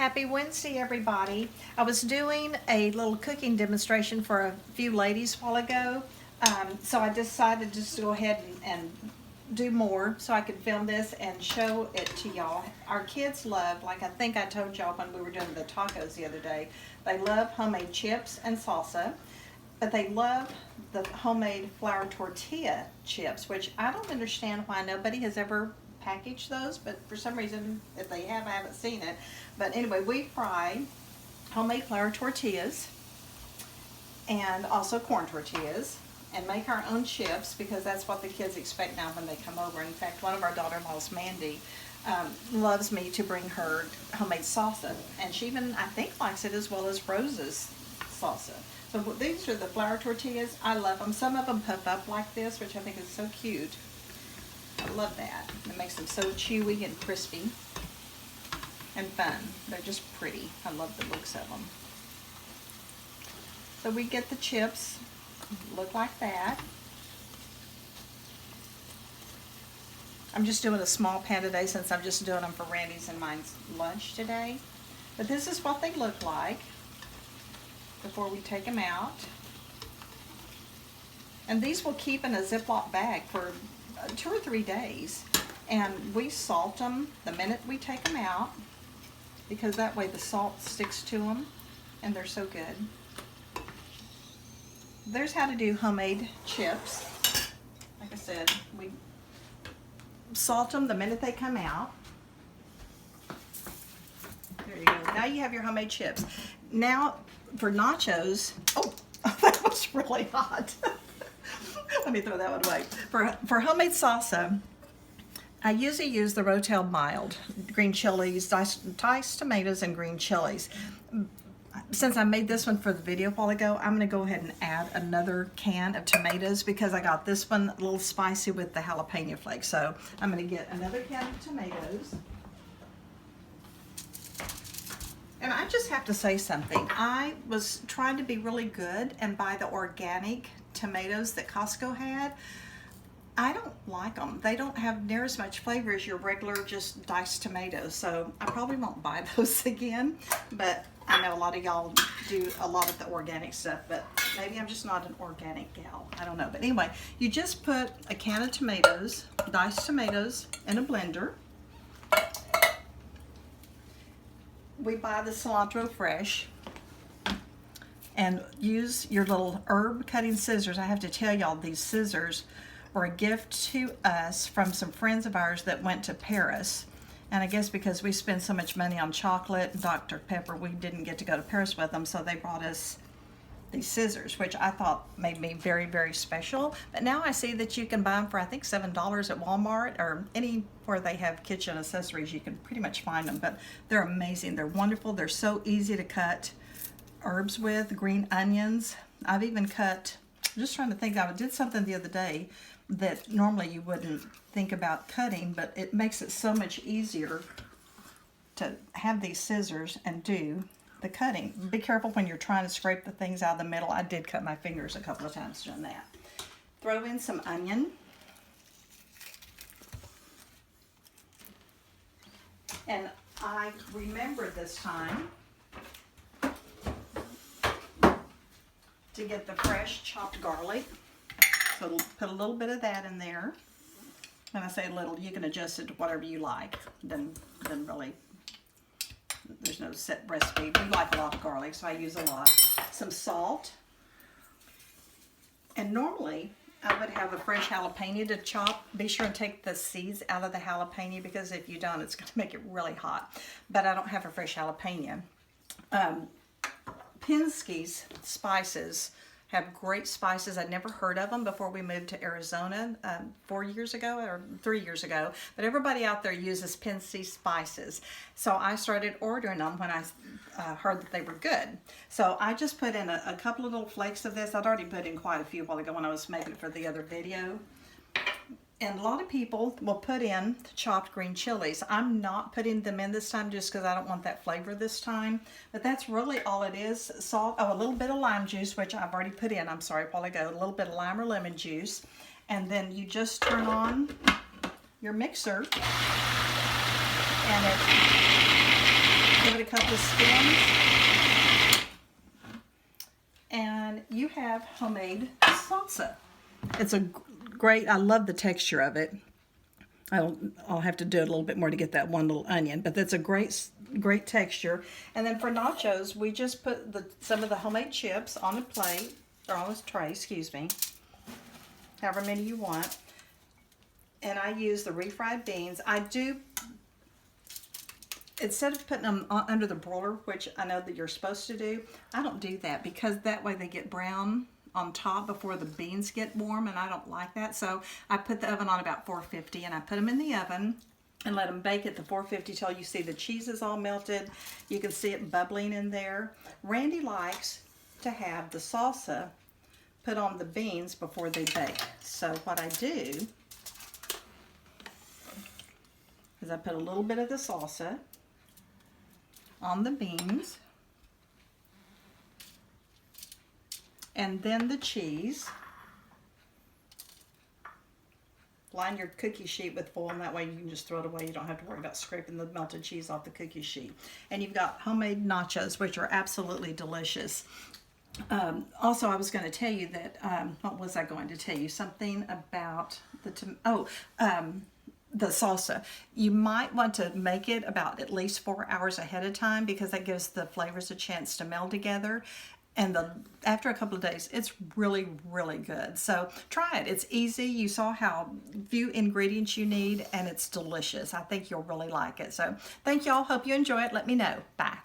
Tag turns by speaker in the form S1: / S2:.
S1: Happy Wednesday, everybody. I was doing a little cooking demonstration for a few ladies a while ago, so I decided just to go ahead and do more so I could film this and show it to y'all. Our kids love, like I think I told y'all when we were doing the tacos the other day, they love homemade chips and salsa, but they love the homemade flour tortilla chips, which I don't understand why nobody has ever packaged those, but for some reason, if they have, I haven't seen it. But anyway, we fry homemade flour tortillas and also corn tortillas and make our own chips because that's what the kids expect now when they come over. In fact, one of our daughter-in-laws, Mandy, loves me to bring her homemade salsa, and she even, I think, likes it as well as Rose's salsa. So these are the flour tortillas. I love them. Some of them puff up like this, which I think is so cute. I love that. It makes them so chewy and crispy and fun. They're just pretty. I love the looks of them. So we get the chips, look like that. I'm just doing a small pan today since I'm just doing them for Randy's and mine's lunch today. But this is what they look like before we take them out. And these will keep in a Ziploc bag for 2 or 3 days, and we salt them the minute we take them out because that way the salt sticks to them and they're so good. There's how to do homemade chips. Like I said, we salt them the minute they come out. There you go. Now you have your homemade chips. Now for nachos, oh, that was really hot. Let me throw that one away. For homemade salsa, I usually use the Rotel Mild, green chilies, diced tomatoes, and green chilies. Since I made this one for the video a while ago, I'm going to go ahead and add another can of tomatoes because I got this one a little spicy with the jalapeno flakes. So I'm going to get another can of tomatoes. And I just have to say something. I was trying to be really good and buy the organic tomatoes that Costco had. I don't like them. They don't have near as much flavor as your regular just diced tomatoes. So I probably won't buy those again. But I know a lot of y'all do a lot of the organic stuff, but maybe I'm just not an organic gal. I don't know. But anyway, you just put a can of tomatoes, diced tomatoes, in a blender. We buy the cilantro fresh. And use your little herb cutting scissors. I have to tell y'all, these scissors were a gift to us from some friends of ours that went to Paris. And I guess because we spend so much money on chocolate and Dr. Pepper, we didn't get to go to Paris with them, so they brought us these scissors, which I thought made me very, very special. But now I see that you can buy them for, I think, $7 at Walmart or anywhere they have kitchen accessories. You can pretty much find them, but they're amazing. They're wonderful. They're so easy to cut herbs with, green onions. I've even cut, I'm just trying to think, I did something the other day that normally you wouldn't think about cutting, but it makes it so much easier to have these scissors and do the cutting. Be careful when you're trying to scrape the things out of the middle. I did cut my fingers a couple of times doing that. Throw in some onion. And I remember this time to get the fresh chopped garlic. So put a little bit of that in there. When I say a little, you can adjust it to whatever you like. Then really, there's no set recipe. We like a lot of garlic, so I use a lot. Some salt. And normally, I would have a fresh jalapeno to chop. Be sure and take the seeds out of the jalapeno because if you don't, it's going to make it really hot. But I don't have a fresh jalapeno. Pinsky's spices have great spices. I'd never heard of them before we moved to Arizona 4 years ago or 3 years ago, but everybody out there uses Pinsky spices. So I started ordering them when I heard that they were good. So I just put in a couple of little flakes of this. I'd already put in quite a few while ago when I was making it for the other video. And a lot of people will put in chopped green chilies. I'm not putting them in this time just because I don't want that flavor this time. But that's really all it is. Salt, a little bit of lime juice, which I've already put in, I'm sorry, a while ago. A little bit of lime or lemon juice. And then you just turn on your mixer. And it Give it a couple of spins. And you have homemade salsa. It's a great, I love the texture of it. I'll have to do it a little bit more to get that one little onion, but that's a great texture. And then for nachos, we just put some of the homemade chips on a plate, or on a tray, excuse me, however many you want. And I use the refried beans. I do, instead of putting them under the broiler, which I know that you're supposed to do, I don't do that because that way they get brown on top before the beans get warm, and I don't like that. So I put the oven on about 450 and I put them in the oven and let them bake at the 450 till you see the cheese is all melted. You can see it bubbling in there. Randy likes to have the salsa put on the beans before they bake. So what I do is I put a little bit of the salsa on the beans, and then the cheese. Line your cookie sheet with foil, and that way you can just throw it away. You don't have to worry about scraping the melted cheese off the cookie sheet. And you've got homemade nachos, which are absolutely delicious. Also, I was going to tell you that, what was I going to tell you? Something about the salsa. You might want to make it about at least 4 hours ahead of time because that gives the flavors a chance to meld together. And after a couple of days, it's really, really good. So try it. It's easy. You saw how few ingredients you need, and it's delicious. I think you'll really like it. So thank y'all. Hope you enjoy it. Let me know. Bye.